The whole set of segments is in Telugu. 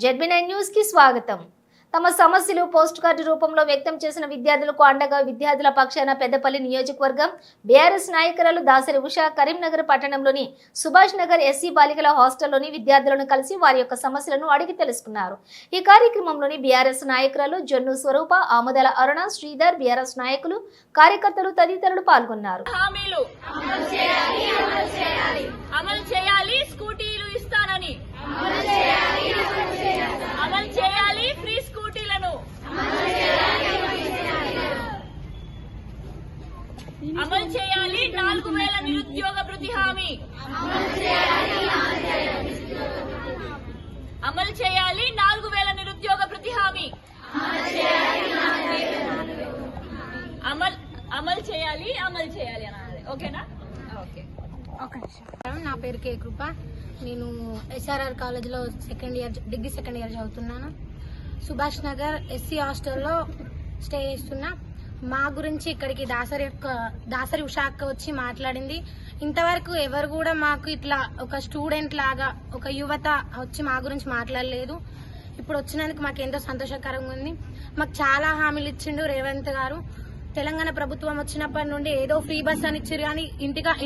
జెడ్బీ9 న్యూస్ కి స్వాగతం. తమ సమస్యలు పోస్ట్ కార్డు రూపంలో వ్యక్తం చేసిన విద్యార్థులకు అండగా విద్యార్థుల పక్షాన పెద్దపల్లి నియోజకవర్గం బీఆర్ఎస్ నాయకురాలు దాసరి ఉషా కరీంనగర్ పట్టణంలోని సుభాష్ నగర్ ఎస్సీ బాలికల హాస్టల్లోని విద్యార్థులను కలిసి వారి యొక్క సమస్యలను అడిగి తెలుసుకున్నారు. ఈ కార్యక్రమంలోని బీఆర్ఎస్ నాయకురాలు జొన్ను స్వరూప, ఆమదల అరుణ, శ్రీధర్, బీఆర్ఎస్ నాయకులు, కార్యకర్తలు తదితరులు పాల్గొన్నారు. అమలు చేయాలి, స్కూటీలు ఇస్తానని అమలు చేయాలి, ఫ్రీ స్కూటీలను అమలు చేయాలి, 4000 నిరుద్యోగ భృతి హామీ అమలు చేయాలి, 4000 నిరుద్యోగ భృతి హామీ అమలు చేయాలి అనాలి. ఓకేనా? ఓకే. నా పేరు కే కృప. నేను ఎస్ఆర్ఆర్ కాలేజ్లో డిగ్రీ సెకండ్ ఇయర్ చదువుతున్నాను. సుభాష్ నగర్ ఎస్సీ హాస్టల్లో స్టే చేస్తున్నా. మా గురించి ఇక్కడికి దాసరి ఉషా అక్క వచ్చి మాట్లాడింది. ఇంతవరకు ఎవరు కూడా మాకు ఇట్లా ఒక స్టూడెంట్ లాగా, ఒక యువత వచ్చి మా గురించి మాట్లాడలేదు. ఇప్పుడు వచ్చినందుకు మాకు ఎంతో సంతోషకరంగా ఉంది. మాకు చాలా హామీలు ఇచ్చిండు రేవంత్ గారు. తెలంగాణ ప్రభుత్వం వచ్చినప్పటి నుండి ఏదో ఫ్రీ బస్ అని ఇచ్చారు, కానీ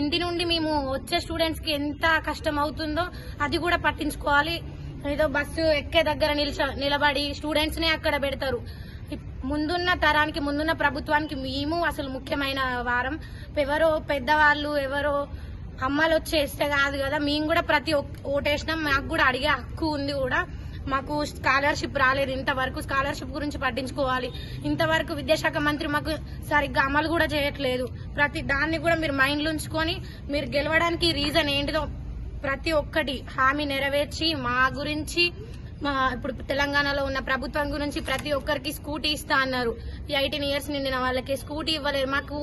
ఇంటి నుండి మేము వచ్చే స్టూడెంట్స్ కి ఎంత కష్టం అవుతుందో అది కూడా పట్టించుకోవాలి. ఏదో బస్సు ఎక్కే దగ్గర నిలబడి స్టూడెంట్స్ నే అక్కడ పెడతారు. ముందున్న తరానికి, ముందున్న ప్రభుత్వానికి మేము అసలు ముఖ్యమైన వారం. ఎవరో పెద్దవాళ్ళు, ఎవరో అమ్మలు వచ్చేస్తే కాదు కదా, మేము కూడా ప్రతి ఓటేసినాం. మాకు కూడా అడిగే హక్కు ఉంది కూడా. మాకు స్కాలర్షిప్ రాలేదు ఇంతవరకు. స్కాలర్షిప్ గురించి పట్టించుకోవాలి. ఇంతవరకు విద్యాశాఖ మంత్రి మాకు సరిగ్గా అమలు కూడా చేయట్లేదు. ప్రతి దాన్ని కూడా మీరు మైండ్లో ఉంచుకొని మీరు గెలవడానికి రీజన్ ఏంటిదో ప్రతి ఒక్కటి హామీ నెరవేర్చి మా గురించి, ఇప్పుడు తెలంగాణలో ఉన్న ప్రభుత్వం గురించి ప్రతి ఒక్కరికి స్కూటీ ఇస్తా అన్నారు. 18 ఇయర్స్ నిండిన వాళ్ళకి స్కూటీ ఇవ్వలేదు. మాకు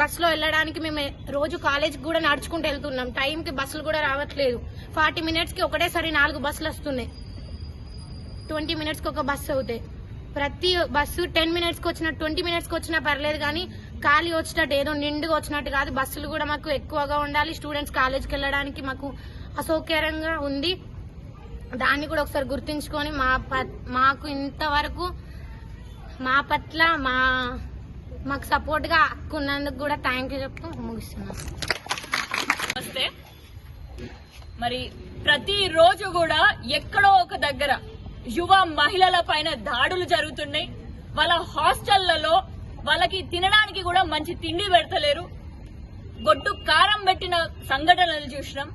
బస్సులో వెళ్ళడానికి మేము రోజు కాలేజ్కి కూడా నడుచుకుంటూ వెళ్తున్నాం. టైంకి బస్సులు కూడా రావట్లేదు. 40 మినిట్స్కి ఒకటేసారి 4 బస్సులు వస్తున్నాయి. 20 మినిట్స్కి ఒక బస్సు అవుతాయి. ప్రతి బస్సు 10 మినిట్స్కి వచ్చిన, 20 మినిట్స్కి వచ్చినా పర్లేదు, కానీ ఖాళీ వచ్చినట్టు ఏదో నిండుగా వచ్చినట్టు కాదు. బస్సులు కూడా మాకు ఎక్కువగా ఉండాలి. స్టూడెంట్స్ కాలేజ్కి వెళ్ళడానికి మాకు అసౌకర్యంగా ఉంది. దాన్ని కూడా ఒకసారి గుర్తుంచుకొని మాకు ఇంతవరకు మా పట్ల మాకు సపోర్ట్గా ఉన్నందుకు కూడా థ్యాంక్ యూ చెప్తూ ముగిస్తున్నాను. నమస్తే. మరి ప్రతిరోజు కూడా ఎక్కడో ఒక దగ్గర యువ మహిళల పైన దాడులు జరుగుతున్నాయి. వాళ్ళ హాస్టళ్లలో వాళ్ళకి తినడానికి కూడా మంచి తిండి పెడతలేరు. గొడ్డు కారం పెట్టిన సంఘటనలు చూసినాం.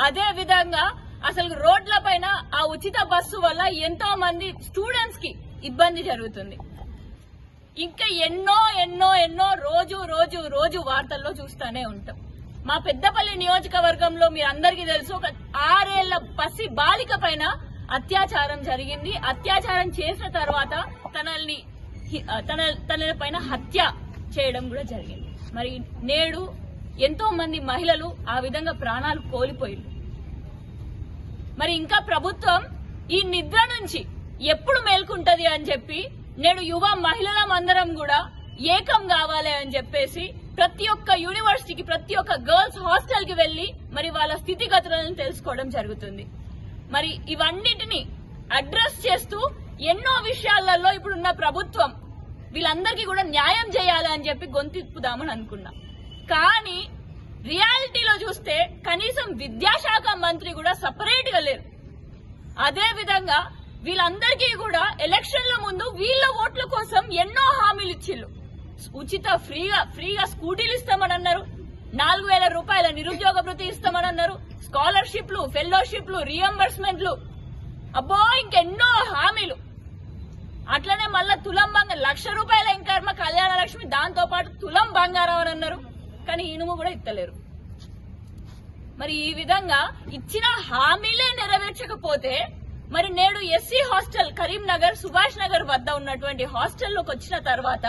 అదే విధంగా అసలు రోడ్ల పైన ఆ ఉచిత బస్సు వల్ల ఎంతో మంది స్టూడెంట్స్ కి ఇబ్బంది జరుగుతుంది. ఇంకా ఎన్నో ఎన్నో ఎన్నో రోజు రోజు రోజు వార్తల్లో చూస్తూనే ఉంటాం. మా పెద్దపల్లి నియోజకవర్గంలో మీరందరికీ తెలుసు, ఒక 6 ఏళ్ల పసి బాలిక పైన అత్యాచారం జరిగింది. అత్యాచారం చేసిన తర్వాత తన పైన హత్య చేయడం కూడా జరిగింది. మరి నేడు ఎంతో మంది మహిళలు ఆ విధంగా ప్రాణాలు కోల్పోయారు. మరి ఇంకా ప్రభుత్వం ఈ నిద్ర నుంచి ఎప్పుడు మేల్కుంటది అని చెప్పి నేడు యువ మహిళలందరం కూడా ఏకం కావాలి అని చెప్పేసి ప్రతి ఒక్క యూనివర్సిటీకి, ప్రతి ఒక్క గర్ల్స్ హాస్టల్ కి వెళ్లి మరి వాళ్ళ స్థితిగతులను తెలుసుకోవడం జరుగుతుంది. మరి ఇవన్నిటిని అడ్రస్ చేస్తూ ఎన్నో విషయాలలో ఇప్పుడున్న ప్రభుత్వం వీళ్ళందరికీ కూడా న్యాయం చేయాలి అని చెప్పి గొంతిప్పుదామని అనుకున్నాం. కానీ రియాలిటీలో చూస్తే కనీసం విద్యాశాఖ మంత్రి కూడా సపరేట్ గా లేరు. అదే విధంగా వీళ్ళందరికీ కూడా ఎలక్షన్ల ముందు వీళ్ళ ఓట్ల కోసం ఎన్నో హామీలు ఇచ్చిళ్ళు. ఉచిత ఫ్రీగా స్కూటీలు ఇస్తామని అన్నారు, 4000 రూపాయల నిరుద్యోగ భృతి ఇస్తామని అన్నారు, స్కాలర్షిప్లు, ఫెలోషిప్లు, రియంబర్స్మెంట్లు, అబ్బో ఇంకెన్నో హామీలు. అట్లనే మళ్ళా తులం బంగారం, 1,00,000 రూపాయల ఇంకర్మ కళ్యాణ లక్ష్మి, దాంతో పాటు తులం బంగారం అని అన్నారు. కానీ ఇనుము కూడా ఇస్తలేరు. మరి ఈ విధంగా ఇచ్చిన హామీలే నెరవేర్చకపోతే మరి నేడు ఎస్సీ హాస్టల్ కరీంనగర్ సుభాష్ నగర్ వద్ద ఉన్నటువంటి హాస్టల్లోకి వచ్చిన తర్వాత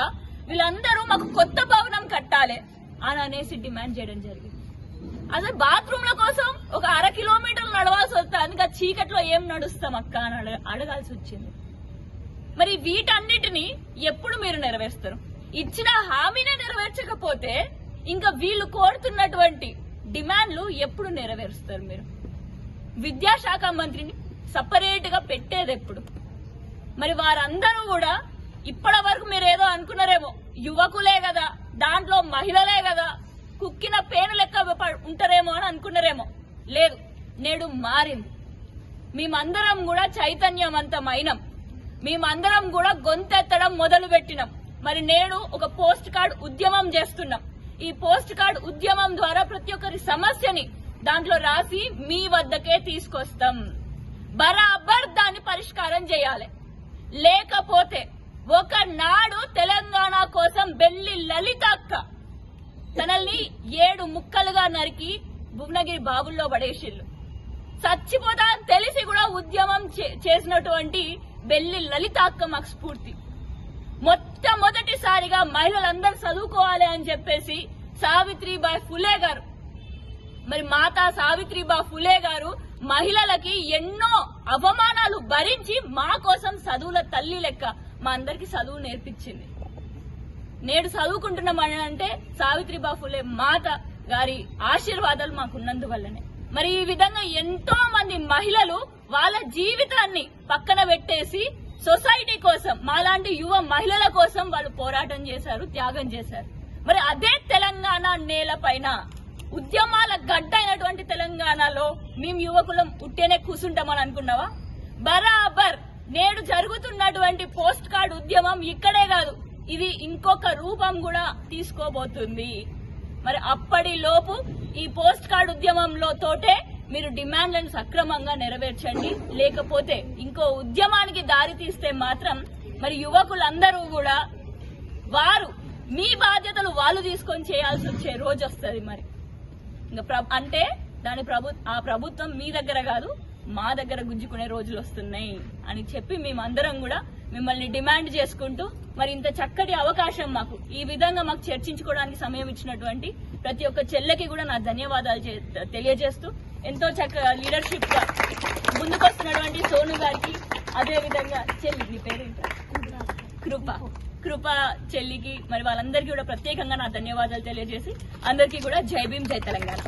వీళ్ళందరూ మాకు కొత్త భవనం కట్టాలి అని అనేసి డిమాండ్ చేయడం జరిగింది. అసలు బాత్రూమ్ల కోసం ఒక 1/2 కిలోమీటర్లు నడవాల్సి వస్తే అందుకే చీకట్లో ఏం నడుస్తాం అక్క అని అడగాల్సి వచ్చింది. మరి వీటన్నిటిని ఎప్పుడు మీరు నెరవేరుస్తారు? ఇచ్చిన హామీనే నెరవేర్చకపోతే ఇంకా వీళ్ళు కోరుతున్నటువంటి డిమాండ్లు ఎప్పుడు నెరవేరుస్తారు? మీరు విద్యాశాఖ మంత్రిని సపరేట్ గా పెట్టేది ఎప్పుడు? మరి వారందరూ కూడా ఇప్పటి వరకు మీరు ఏదో అనుకున్నారేమో, యువకులే కదా, దాంట్లో మహిళలే కదా, కుక్కిన పేను లెక్క ఉంటారేమో అని అనుకున్నారేమో. లేదు, నేడు మారింది. మేమందరం కూడా చైతన్యవంతమైనం, మేమందరం కూడా గొంతెత్తడం మొదలు పెట్టినాం. మరి నేడు ఒక పోస్ట్ కార్డ్ ఉద్యమం చేస్తున్నాం. ఈ పోస్ట్ కార్డ్ ఉద్యమం ద్వారా ప్రతి ఒక్కరి సమస్యని దాంట్లో రాసి మీ వద్దకే తీసుకొస్తాం. బరాబర్ దాన్ని పరిష్కారం చేయాలి. లేకపోతే ఒకనాడు తెలంగాణ కోసం బెల్లి లలిత అక్క తనల్ని 7 ముక్కలుగా నరికి భువనగిరి బావుల్లో పడేసిళ్ళు. చచ్చిపోతా అని తెలిసి కూడా ఉద్యమం చేసినటువంటి బెల్లి లలిత అక్క మాకు స్ఫూర్తి. మొట్టమొదటిసారిగా మహిళలందరూ చదువుకోవాలి అని చెప్పేసి సావిత్రిబాయి ఫులే గారు, మరి మాతా సావిత్రిబాయి ఫులే గారు మహిళలకి ఎన్నో అవమానాలు భరించి మా కోసం చదువుల తల్లి లెక్క మా అందరికి చదువు నేర్పించింది. నేడు చదువుకుంటున్నామని అంటే సావిత్రిబాయి ఫులే మాత గారి ఆశీర్వాదాలు మాకున్నందువల్లనే. మరి ఈ విధంగా ఎంతో మంది మహిళలు వాళ్ళ జీవితాన్ని పక్కన పెట్టేసి సొసైటీ కోసం, మాలాంటి యువ మహిళల కోసం వాళ్ళు పోరాటం చేశారు, త్యాగం చేశారు. మరి అదే తెలంగాణ నేల పైన, ఉద్యమాల గడ్డ అయినటువంటి తెలంగాణలో మేము యువకులం ఉట్టేనే కూసుంటామని అనుకున్నావా? బరాబర్ నేడు జరుగుతున్నటువంటి పోస్ట్ కార్డ్ ఉద్యమం ఇక్కడే కాదు, ఇది ఇంకొక రూపం కూడా తీసుకోబోతుంది. మరి అప్పటిలోపు ఈ పోస్ట్ కార్డ్ ఉద్యమంలో తోటే మీరు డిమాండ్లను సక్రమంగా నెరవేర్చండి. లేకపోతే ఇంకో ఉద్యమానికి దారి తీస్తే మాత్రం మరి యువకులందరూ కూడా వారు మీ బాధ్యతలు వాళ్ళు తీసుకొని చేయాల్సి వచ్చే రోజు వస్తుంది. మరి ఇంకా అంటే ఆ ప్రభుత్వం మీ దగ్గర కాదు, మా దగ్గర గుంజుకునే రోజులు వస్తున్నాయి అని చెప్పి మేమందరం కూడా మిమ్మల్ని డిమాండ్ చేసుకుంటూ, మరి ఇంత చక్కటి అవకాశం మాకు ఈ విధంగా మాకు చర్చించుకోవడానికి సమయం ఇచ్చినటువంటి ప్రతి ఒక్క చెల్లెకి కూడా నా ధన్యవాదాలు తెలియజేస్తూ, ఎంతో చక్కగా లీడర్షిప్ గా ముందుకొస్తున్నటువంటి సోను గారికి, అదే విధంగా చెల్లి, మీ పేరు కృప చెల్లికి, మరి వాళ్ళందరికీ కూడా ప్రత్యేకంగా నా ధన్యవాదాలు తెలియజేసి అందరికీ కూడా జై భీమ్, జై తెలంగాణ.